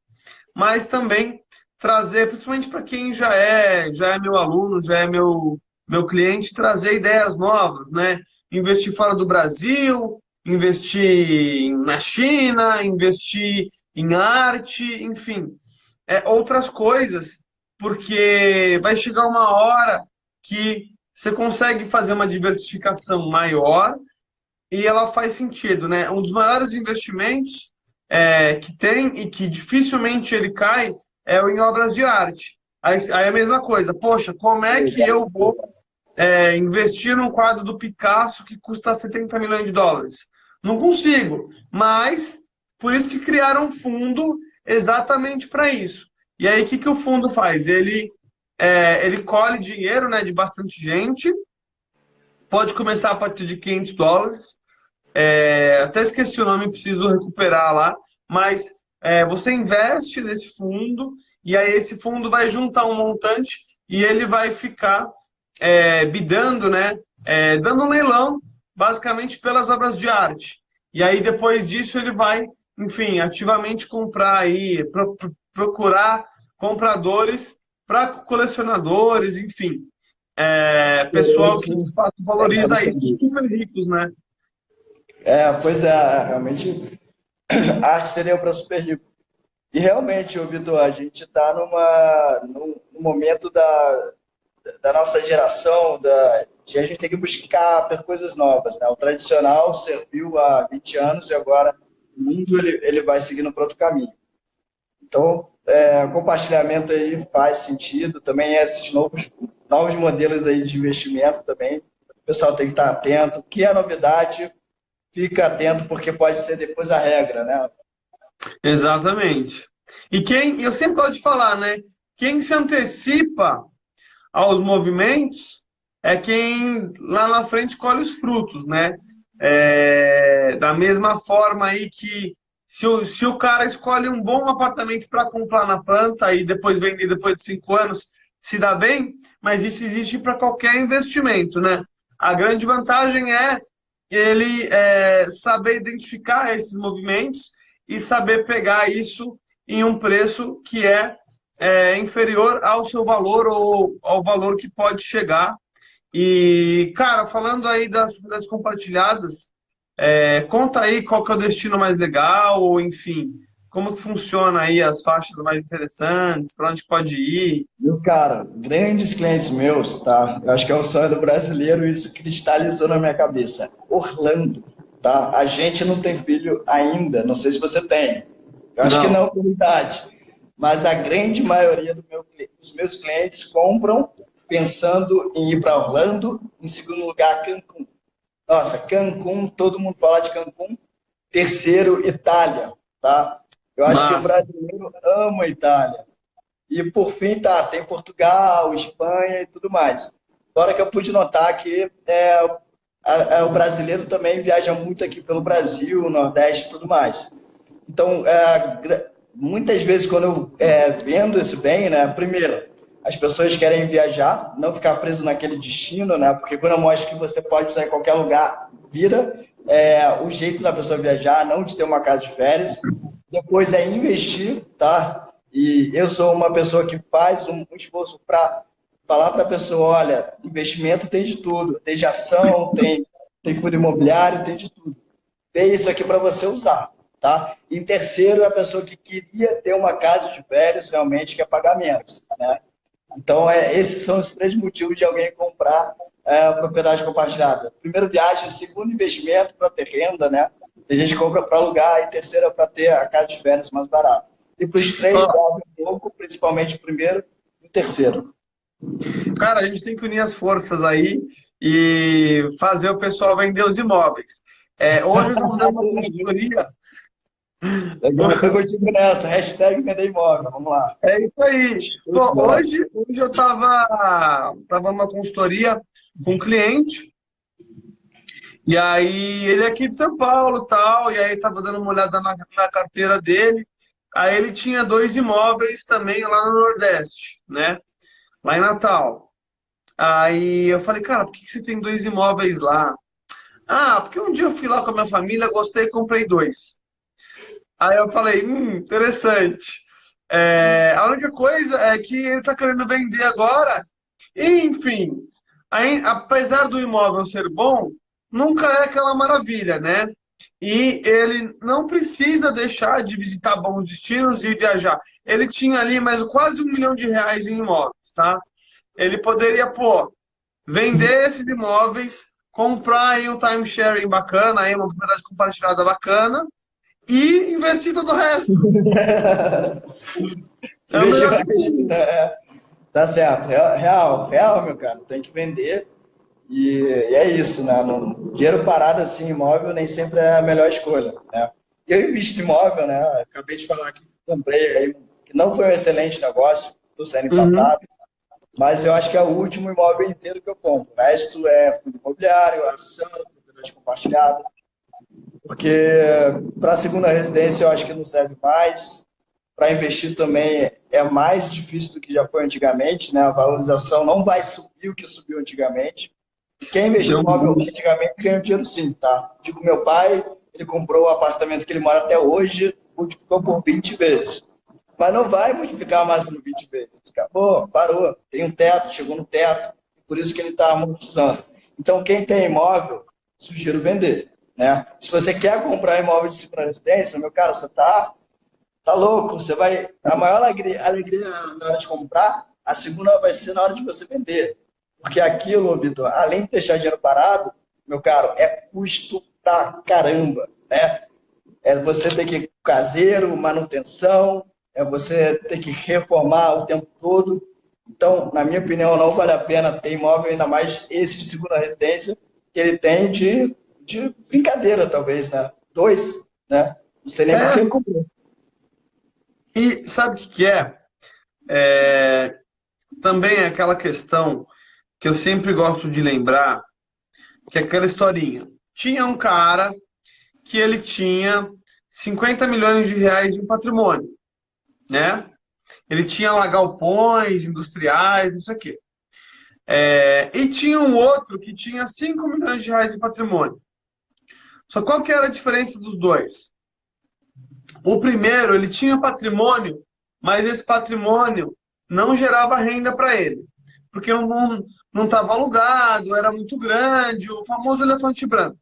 mas também trazer, principalmente para quem já é meu aluno, já é meu cliente, trazer ideias novas, né? Investir fora do Brasil, investir na China, investir em arte, enfim, outras coisas, porque vai chegar uma hora que você consegue fazer uma diversificação maior e ela faz sentido, né? Um dos maiores investimentos que tem e que dificilmente ele cai é o em obras de arte. Aí a mesma coisa, poxa, como é que eu vou investir num quadro do Picasso que custa 70 milhões de dólares? Não consigo, mas por isso que criaram um fundo exatamente para isso. E aí, o que o fundo faz? Ele colhe dinheiro, né, de bastante gente, pode começar a partir de 500 dólares, até esqueci o nome, preciso recuperar lá, mas você investe nesse fundo, e aí esse fundo vai juntar um montante e ele vai ficar bidando, né, dando um leilão, basicamente pelas obras de arte. E aí depois disso ele vai, enfim, ativamente comprar aí, procurar compradores para colecionadores, enfim, pessoal que de fato valoriza isso, super ricos, né? Pois é, realmente a arte seria para super rico. E realmente, ô Vitor, a gente está num momento da nossa geração, de a gente tem que buscar por coisas novas, né? O tradicional serviu há 20 anos e agora o mundo ele vai seguindo para outro caminho. Então, compartilhamento aí faz sentido, também esses novos modelos aí de investimento também, o pessoal tem que estar atento. O que é novidade, fica atento, porque pode ser depois a regra, né? Exatamente. E eu sempre gosto de falar, né? Quem se antecipa aos movimentos é quem lá na frente colhe os frutos, né? Da mesma forma aí que se o cara escolhe um bom apartamento para comprar na planta e depois vender depois de 5 anos, se dá bem, mas isso existe para qualquer investimento, né? A grande vantagem é ele saber identificar esses movimentos e saber pegar isso em um preço que inferior ao seu valor ou ao valor que pode chegar. E, cara, falando aí das propriedades compartilhadas, conta aí qual que é o destino mais legal, ou enfim, como que funciona aí as faixas mais interessantes, para onde pode ir. Meu cara, grandes clientes meus, tá? Eu acho que é o sonho do brasileiro e isso cristalizou na minha cabeça. Orlando, tá? A gente não tem filho ainda, não sei se você tem. Eu acho que não, por idade. Mas a grande maioria dos meus clientes compram pensando em ir para Orlando, em segundo lugar, Cancún. Nossa, Cancún, todo mundo fala de Cancún. Terceiro, Itália, tá? Eu acho que o brasileiro ama a Itália. E, por fim, tem Portugal, Espanha e tudo mais. Agora que eu pude notar que o brasileiro também viaja muito aqui pelo Brasil, Nordeste e tudo mais. Então, muitas vezes, quando eu vendo isso bem, né? Primeiro, as pessoas querem viajar, não ficar preso naquele destino, né? Porque quando eu mostro que você pode usar em qualquer lugar, vira o jeito da pessoa viajar, não de ter uma casa de férias. Depois investir, tá? E eu sou uma pessoa que faz um esforço para falar para a pessoa, olha, investimento tem de tudo, tem de ação, tem fundo imobiliário, tem de tudo. Tem isso aqui para você usar, tá? E terceiro, é a pessoa que queria ter uma casa de férias, realmente quer pagar menos, né? Então, esses são os 3 motivos de alguém comprar propriedade compartilhada. Primeiro, viagem. Segundo, investimento para ter renda, né? Tem gente que compra para alugar. E terceiro, para ter a casa de férias mais barata. E para os 3, um pouco, principalmente o primeiro e o terceiro. Cara, a gente tem que unir as forças aí e fazer o pessoal vender os imóveis. Hoje eu estou dando uma consultoria. Eu contigo nessa, hashtag vender imóvel, vamos lá. É isso aí. Bom, hoje eu estava numa consultoria com um cliente, e aí ele é aqui de São Paulo tal, e aí estava dando uma olhada na carteira dele, aí ele tinha 2 imóveis também lá no Nordeste, né? Lá em Natal. Aí eu falei, cara, por que você tem 2 imóveis lá? Ah, porque um dia eu fui lá com a minha família, gostei e comprei 2. Aí eu falei, interessante. A única coisa é que ele está querendo vender agora. E, enfim, apesar do imóvel ser bom, nunca é aquela maravilha, né? E ele não precisa deixar de visitar bons destinos e viajar. Ele tinha ali mais quase R$1 milhão em imóveis, tá? Ele poderia, vender esses imóveis, comprar aí um timesharing bacana, aí uma propriedade compartilhada bacana e investir todo o resto. É o melhor caminho. Tá certo. Real, meu cara. Tem que vender. E é isso, né? Dinheiro parado assim, imóvel, nem sempre é a melhor escolha, né? Eu invisto em imóvel, né? Acabei de falar que comprei aí, que não foi um excelente negócio, estou sendo empatado, mas eu acho que é o último imóvel inteiro que eu compro. O resto é fundo imobiliário, ação, propriedade compartilhada, porque para a segunda residência eu acho que não serve mais. Para investir também é mais difícil do que já foi antigamente, né? A valorização não vai subir o que subiu antigamente. Quem investiu em imóvel antigamente ganhou dinheiro sim, tá? Tipo, meu pai, ele comprou o apartamento que ele mora até hoje, multiplicou por 20 vezes. Mas não vai multiplicar mais por 20 vezes. Acabou, parou. Tem um teto, chegou no teto, por isso que ele está amortizando. Então, quem tem imóvel, sugiro vender, né? Se você quer comprar imóvel de segunda residência, meu cara, você tá louco. Você vai... A maior alegria na hora de comprar, a segunda vai ser na hora de você vender. Porque aquilo, Vitor, além de deixar dinheiro parado, meu caro, é custo pra caramba, né? É você ter que ir caseiro, manutenção, é você ter que reformar o tempo todo. Então, na minha opinião, não vale a pena ter imóvel, ainda mais esse de segunda residência, que ele tem de brincadeira, talvez, né? 2, né? Não sei nem por que comprou. E sabe o que é? Também é aquela questão que eu sempre gosto de lembrar, que é aquela historinha. Tinha um cara que ele tinha 50 milhões de reais em patrimônio, né? Ele tinha lá galpões industriais, não sei o quê. E tinha um outro que tinha 5 milhões de reais em patrimônio. Só qual que era a diferença dos dois? O primeiro, ele tinha patrimônio, mas esse patrimônio não gerava renda para ele. Porque não estava alugado, era muito grande, o famoso elefante branco.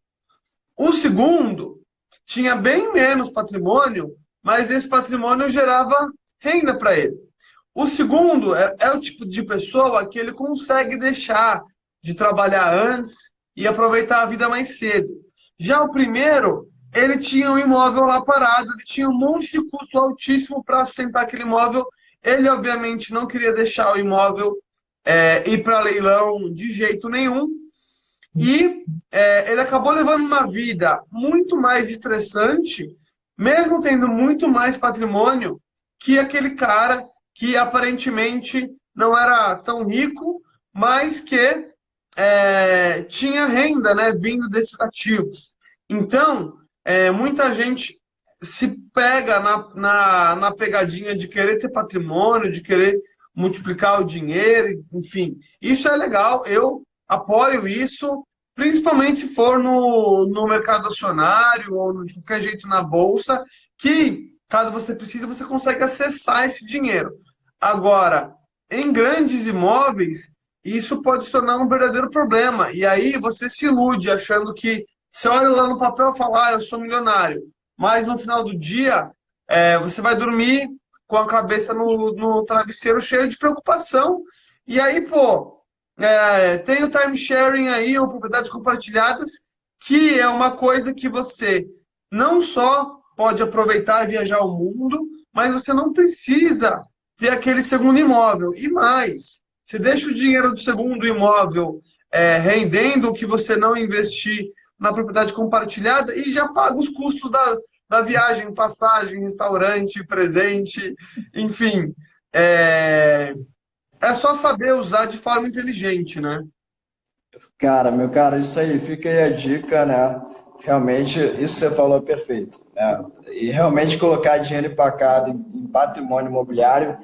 O segundo tinha bem menos patrimônio, mas esse patrimônio gerava renda para ele. O segundo é o tipo de pessoa que ele consegue deixar de trabalhar antes e aproveitar a vida mais cedo. Já o primeiro, ele tinha um imóvel lá parado, ele tinha um monte de custo altíssimo para sustentar aquele imóvel. Ele, obviamente, não queria deixar o imóvel ir para leilão de jeito nenhum. E ele acabou levando uma vida muito mais estressante, mesmo tendo muito mais patrimônio, que aquele cara que aparentemente não era tão rico, mas que tinha renda, né, vindo desses ativos. Então, muita gente se pega na pegadinha de querer ter patrimônio, de querer multiplicar o dinheiro, enfim. Isso é legal, eu apoio isso, principalmente se for no mercado acionário ou de qualquer jeito na bolsa, que, caso você precise, você consegue acessar esse dinheiro. Agora, em grandes imóveis, isso pode se tornar um verdadeiro problema. E aí você se ilude achando que você olha lá no papel e fala, eu sou milionário. Mas no final do dia, você vai dormir com a cabeça no travesseiro cheio de preocupação. E aí, pô, tem o timesharing aí, ou propriedades compartilhadas, que é uma coisa que você não só pode aproveitar e viajar o mundo, mas você não precisa ter aquele segundo imóvel. E mais, você deixa o dinheiro do segundo imóvel rendendo o que você não investir na propriedade compartilhada e já paga os custos da viagem, passagem, restaurante, presente, enfim. É só saber usar de forma inteligente, né? Cara, meu cara, isso aí, fica aí a dica, né? Realmente, isso que você falou é perfeito, né? E realmente colocar dinheiro empacado em patrimônio imobiliário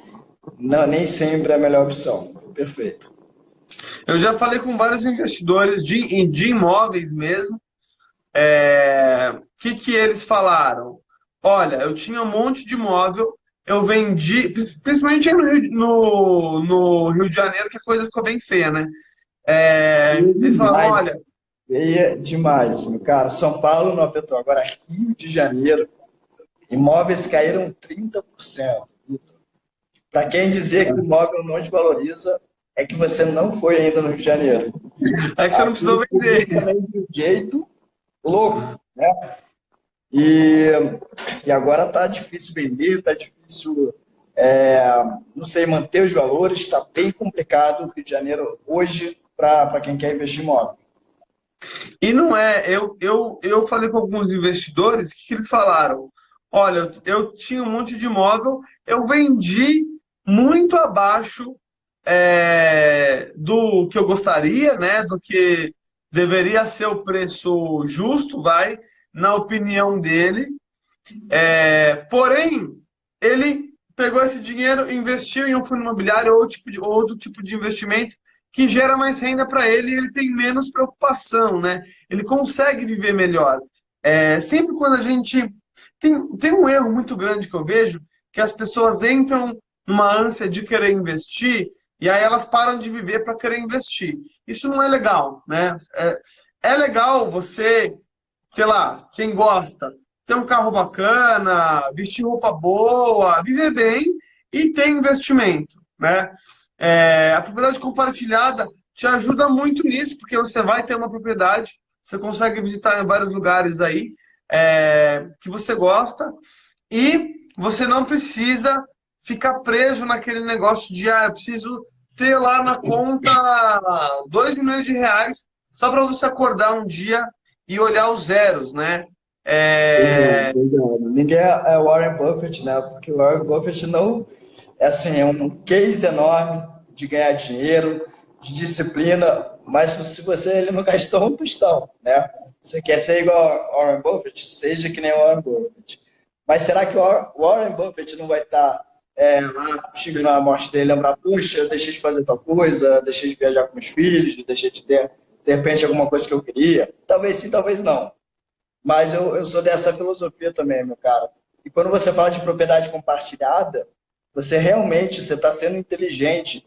nem sempre é a melhor opção. Perfeito. Eu já falei com vários investidores de imóveis mesmo. Que eles falaram? Olha, eu tinha um monte de imóvel, eu vendi, principalmente no Rio de Janeiro, que a coisa ficou bem feia, né? Eles falaram, olha... Feia demais, meu cara. São Paulo não afetou. Agora, Rio de Janeiro, imóveis caíram 30%. Para quem dizer que o imóvel não desvaloriza, é que você não foi ainda no Rio de Janeiro. É que você não precisou vender. De um jeito louco, né? E agora tá difícil vender, tá difícil, não sei, manter os valores, está bem complicado o Rio de Janeiro hoje para quem quer investir em imóvel. E não é, eu falei com alguns investidores que eles falaram, olha, eu tinha um monte de imóvel, eu vendi muito abaixo do que eu gostaria, né, do que deveria ser o preço justo, na opinião dele. Porém, ele pegou esse dinheiro, investiu em um fundo imobiliário ou outro tipo de investimento que gera mais renda para ele e ele tem menos preocupação, né? Ele consegue viver melhor. Sempre quando a gente... Tem um erro muito grande que eu vejo, que as pessoas entram numa ânsia de querer investir e aí elas param de viver para querer investir. Isso não é legal, né? É legal você, sei lá, quem gosta, ter um carro bacana, vestir roupa boa, viver bem e ter investimento, né? A propriedade compartilhada te ajuda muito nisso, porque você vai ter uma propriedade, você consegue visitar em vários lugares aí que você gosta e você não precisa ficar preso naquele negócio de eu preciso ter lá na conta 2 milhões de reais só para você acordar um dia e olhar os zeros, né? Ninguém é Warren Buffett, né? Porque o Warren Buffett não é um case enorme de ganhar dinheiro, de disciplina, mas se ele não gastou um tostão, né? Você quer ser igual a Warren Buffett? Seja que nem o Warren Buffett. Mas será que o Warren Buffett não vai estar lá, chegando na morte dele, lembrar, puxa, eu deixei de fazer tal coisa, deixei de viajar com meus filhos, deixei de ter, de repente, alguma coisa que eu queria? Talvez sim, talvez não. Mas eu sou dessa filosofia também, meu cara. E quando você fala de propriedade compartilhada, você realmente está sendo inteligente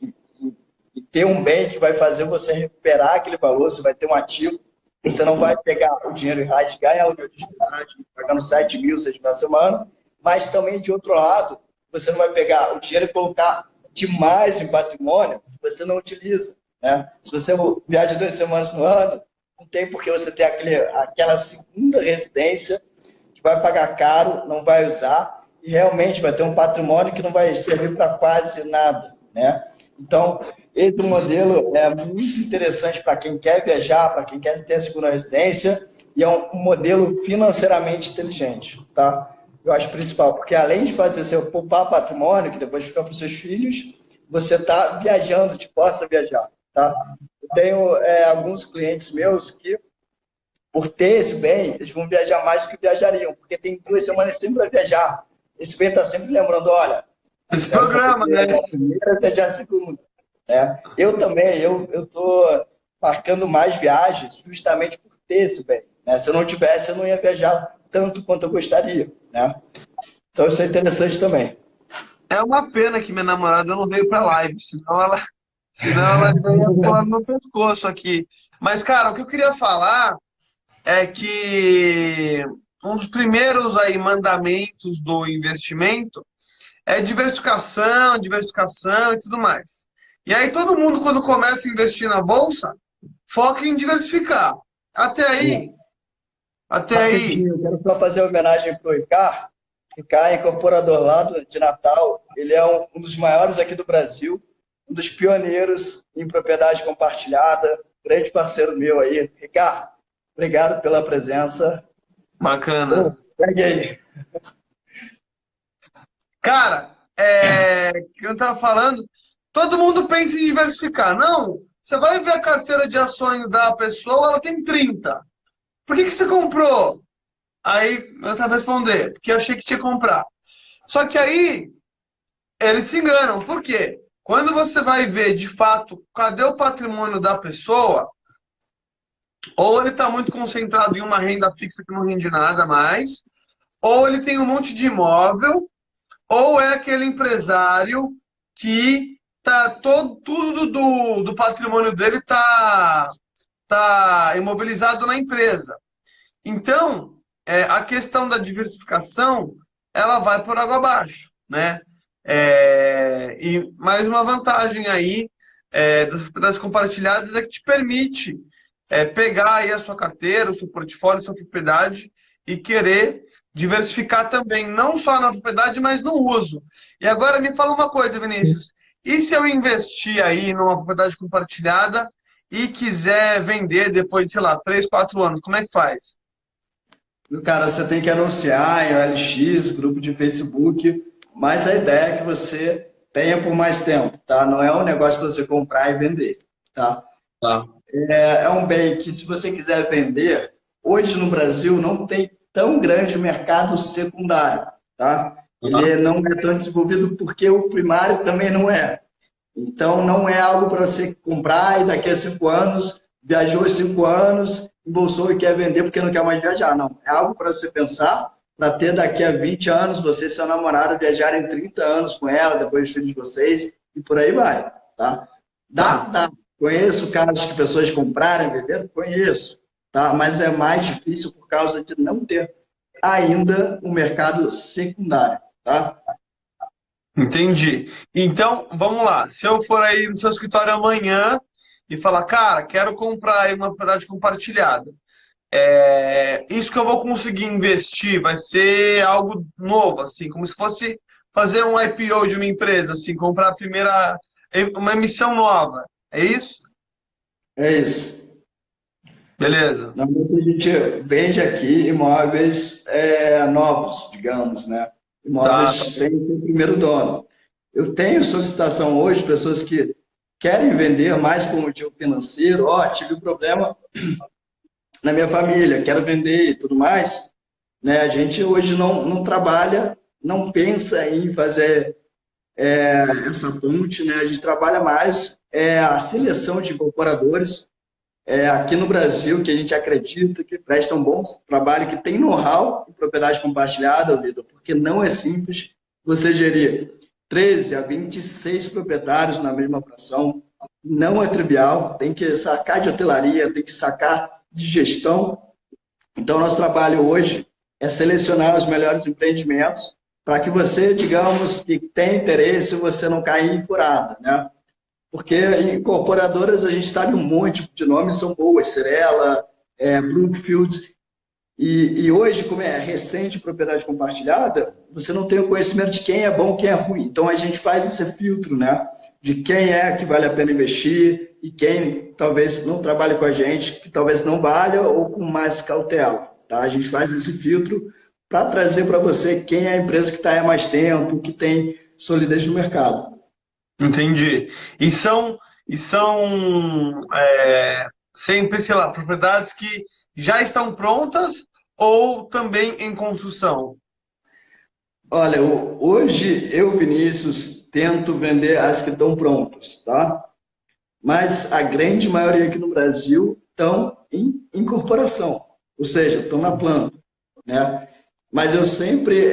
e ter um bem que vai fazer você recuperar aquele valor, você vai ter um ativo, você não vai pegar o dinheiro e rasgar em aluguel de estudante, pagando 7 mil, 6 mil a semana, mas também, de outro lado, você não vai pegar o dinheiro e colocar demais em patrimônio que você não utiliza, né? Se você viaja 2 semanas no ano, não tem porque você ter aquela segunda residência que vai pagar caro, não vai usar e realmente vai ter um patrimônio que não vai servir para quase nada, né? Então, esse modelo é muito interessante para quem quer viajar, para quem quer ter a segunda residência e é um modelo financeiramente inteligente, tá? Eu acho principal, porque além de fazer você poupar patrimônio, que depois fica para os seus filhos, você está viajando, te força a viajar, tá? Eu tenho alguns clientes meus que, por ter esse bem, eles vão viajar mais do que viajariam, porque tem 2 semanas sempre para viajar. Esse bem está sempre lembrando, olha... Esse programa, né? Primeira, viajar a segunda. Né? Eu também, eu estou marcando mais viagens justamente por ter esse bem. Né? Se eu não tivesse, eu não ia viajar tanto quanto eu gostaria. Né? Então isso é interessante também. É uma pena que minha namorada não veio para live, senão ela ia pular no meu pescoço aqui. Mas, cara, o que eu queria falar é que um dos primeiros aí mandamentos do investimento é diversificação, diversificação e tudo mais. E aí todo mundo, quando começa a investir na bolsa, foca em diversificar. Até aí... Eu quero só fazer uma homenagem para o Ricardo. Ricardo é incorporador lá de Natal. Ele é um dos maiores aqui do Brasil, um dos pioneiros em propriedade compartilhada, grande parceiro meu aí. Ricardo, obrigado pela presença. Bacana. Pegue aí. Cara, que eu estava falando, todo mundo pensa em diversificar. Não, você vai ver a carteira de ações da pessoa, ela tem 30. Por que você comprou? Aí você vai responder, porque eu achei que tinha que comprar. Só que aí, eles se enganam. Por quê? Quando você vai ver, de fato, cadê o patrimônio da pessoa, ou ele está muito concentrado em uma renda fixa que não rende nada mais, ou ele tem um monte de imóvel, ou é aquele empresário que tudo do patrimônio dele tá imobilizado na empresa. Então, a questão da diversificação, ela vai por água abaixo, né? E mais uma vantagem aí das propriedades compartilhadas é que te permite pegar aí a sua carteira, o seu portfólio, a sua propriedade e querer diversificar também, não só na propriedade, mas no uso. E agora me fala uma coisa, Vinícius. E se eu investir aí numa propriedade compartilhada e quiser vender depois de, sei lá, 3, 4 anos, como é que faz? Cara, você tem que anunciar em OLX, grupo de Facebook, mas a ideia é que você tenha por mais tempo, tá? Não é um negócio para você comprar e vender, tá? Tá. É um bem que, se você quiser vender, hoje no Brasil não tem tão grande o mercado secundário, tá? Ele não é tão desenvolvido porque o primário também não é. Então, não é algo para você comprar e daqui a 5 anos, viajou 5 anos, embolsou e quer vender porque não quer mais viajar. Não, é algo para você pensar, para ter daqui a 20 anos, você e seu namorado viajarem 30 anos com ela, depois dos filhos de vocês, e por aí vai, tá? Dá. Conheço casos que pessoas compraram e venderam? Conheço, tá? Mas é mais difícil por causa de não ter ainda o mercado secundário, tá? Entendi. Então, vamos lá. Se eu for aí no seu escritório amanhã e falar, cara, quero comprar aí uma propriedade compartilhada, isso que eu vou conseguir investir vai ser algo novo, assim, como se fosse fazer um IPO de uma empresa, assim, comprar a primeira, uma emissão nova. É isso? É isso. Beleza. Normalmente a gente vende aqui imóveis novos, digamos, né? Imóveis sem o primeiro dono. Eu tenho solicitação hoje, pessoas que querem vender mais por motivo financeiro. Tive um problema na minha família, quero vender e tudo mais. Né? A gente hoje não trabalha, não pensa em fazer essa ponte, né? A gente trabalha mais a seleção de incorporadores aqui no Brasil, que a gente acredita que prestam bom trabalho, que tem know-how em propriedade compartilhada, Vitor, porque não é simples você gerir 13 a 26 proprietários na mesma fração, não é trivial, tem que sacar de hotelaria, tem que sacar de gestão. Então, nosso trabalho hoje é selecionar os melhores empreendimentos para que você, digamos, que tem interesse, você não cair em furada, né? Porque incorporadoras, a gente sabe um monte de nomes, são boas, Cirela, Brookfield, e hoje, como é recente propriedade compartilhada, você não tem o conhecimento de quem é bom e quem é ruim. Então, a gente faz esse filtro, né? De quem é que vale a pena investir e quem talvez não trabalhe com a gente, que talvez não valha ou com mais cautela, tá? A gente faz esse filtro para trazer para você quem é a empresa que está há mais tempo, que tem solidez no mercado. Entendi. E são sempre, sei lá, propriedades que já estão prontas ou também em construção? Olha, hoje eu, Vinícius, tento vender as que estão prontas, tá? Mas a grande maioria aqui no Brasil estão em incorporação, ou seja, estão na planta, né? Mas eu sempre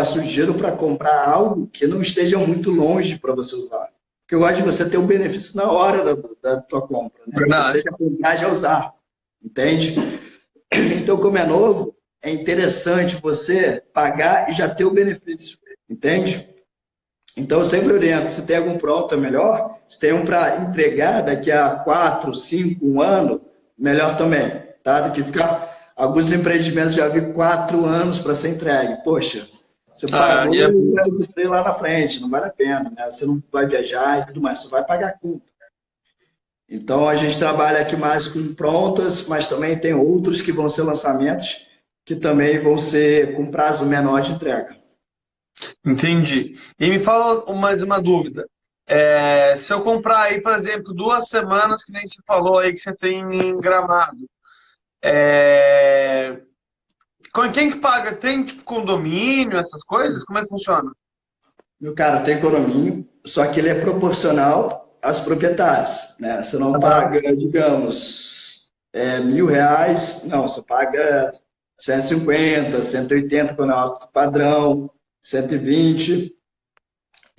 sugiro para comprar algo que não esteja muito longe para você usar. Porque eu gosto de você ter o benefício na hora da tua compra, né? Você já comprar, já usar, entende? Então, como é novo, é interessante você pagar e já ter o benefício, entende? Então, eu sempre oriento, se tem algum pronto, é melhor. Se tem um para entregar daqui a 4, 5, 1 ano, melhor também, tá? Do que ficar... Alguns empreendimentos já vi 4 anos para ser entregue. Poxa, você pagou e vai sofrer lá na frente, não vale a pena, né? Você não vai viajar e tudo mais, você vai pagar a conta. Então, a gente trabalha aqui mais com prontas, mas também tem outros que vão ser lançamentos que também vão ser com prazo menor de entrega. Entendi. E me fala mais uma dúvida. Se eu comprar aí, por exemplo, 2 semanas, que nem se falou aí que você tem em Gramado, quem que paga? Tem tipo condomínio, essas coisas? Como é que funciona? Meu cara, tem condomínio, só que ele é proporcional aos proprietários, né? Você não paga, digamos, R$1.000, não, você paga 150, 180 quando é alto padrão, 120.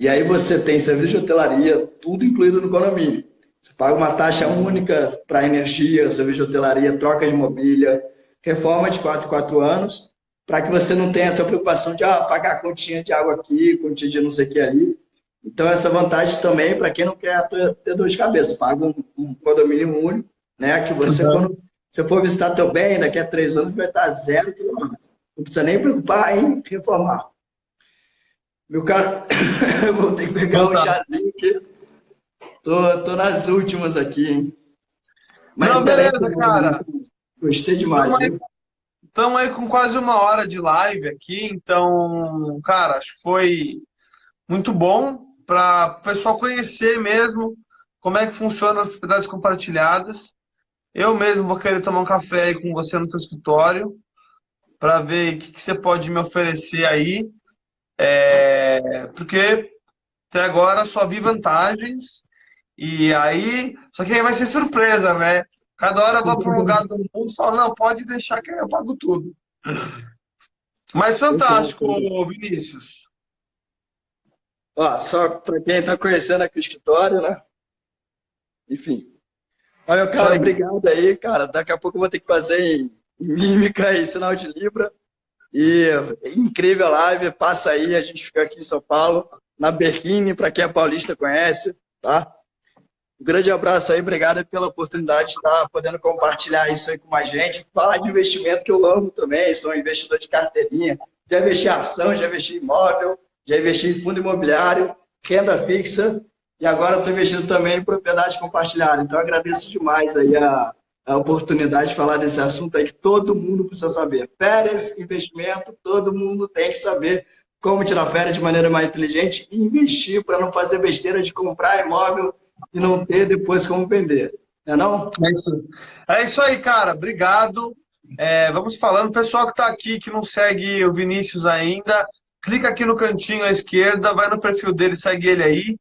E aí você tem serviço de hotelaria, tudo incluído no condomínio. Você paga uma taxa única para energia, serviço de hotelaria, troca de mobília, reforma de 4 em 4 anos, para que você não tenha essa preocupação de pagar a continha de água aqui, continha de não sei o que ali. Então, essa vantagem também, para quem não quer ter dor de cabeça, paga um condomínio único, né? Que você, quando você for visitar teu bem, daqui a 3 anos vai estar 0 km. Não precisa nem preocupar em reformar. Meu cara, eu vou ter que pegar um chazinho aqui. Tô nas últimas aqui, hein? Mas não, beleza, cara. Gostei demais. Estamos aí com quase 1 hora de live aqui, então, cara, acho que foi muito bom para o pessoal conhecer mesmo como é que funciona as propriedades compartilhadas. Eu mesmo vou querer tomar um café aí com você no teu escritório para ver o que você pode me oferecer aí, porque até agora só vi vantagens e aí, só que aí vai ser surpresa, né? Cada hora eu vou para um lugar do mundo e falo, não, pode deixar que eu pago tudo. Mas fantástico, Vinícius. Ó, só para quem está conhecendo aqui o escritório, né? Enfim. Olha, cara, obrigado aí, cara. Daqui a pouco eu vou ter que fazer em mímica e sinal de Libra. E incrível a live. Passa aí, a gente fica aqui em São Paulo, na Berrini, para quem é paulista conhece, tá? Um grande abraço aí, obrigado pela oportunidade de estar podendo compartilhar isso aí com mais gente. Falar de investimento que eu amo também, sou um investidor de carteirinha. Já investi em ação, já investi em imóvel, já investi em fundo imobiliário, renda fixa e agora estou investindo também em propriedade compartilhada. Então agradeço demais aí a oportunidade de falar desse assunto aí que todo mundo precisa saber. Férias, investimento, todo mundo tem que saber como tirar férias de maneira mais inteligente e investir para não fazer besteira de comprar imóvel e não ter depois como vender. Não é não? É isso aí, cara. Obrigado. Vamos falando. Pessoal que está aqui, que não segue o Vinícius ainda, clica aqui no cantinho à esquerda, vai no perfil dele, segue ele aí.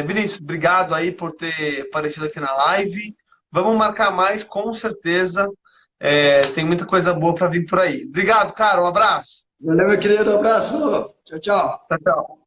Vinícius, obrigado aí por ter aparecido aqui na live. Vamos marcar mais, com certeza. Tem muita coisa boa para vir por aí. Obrigado, cara. Um abraço. Valeu, meu querido. Um abraço. Tchau, tchau. Tchau, tchau.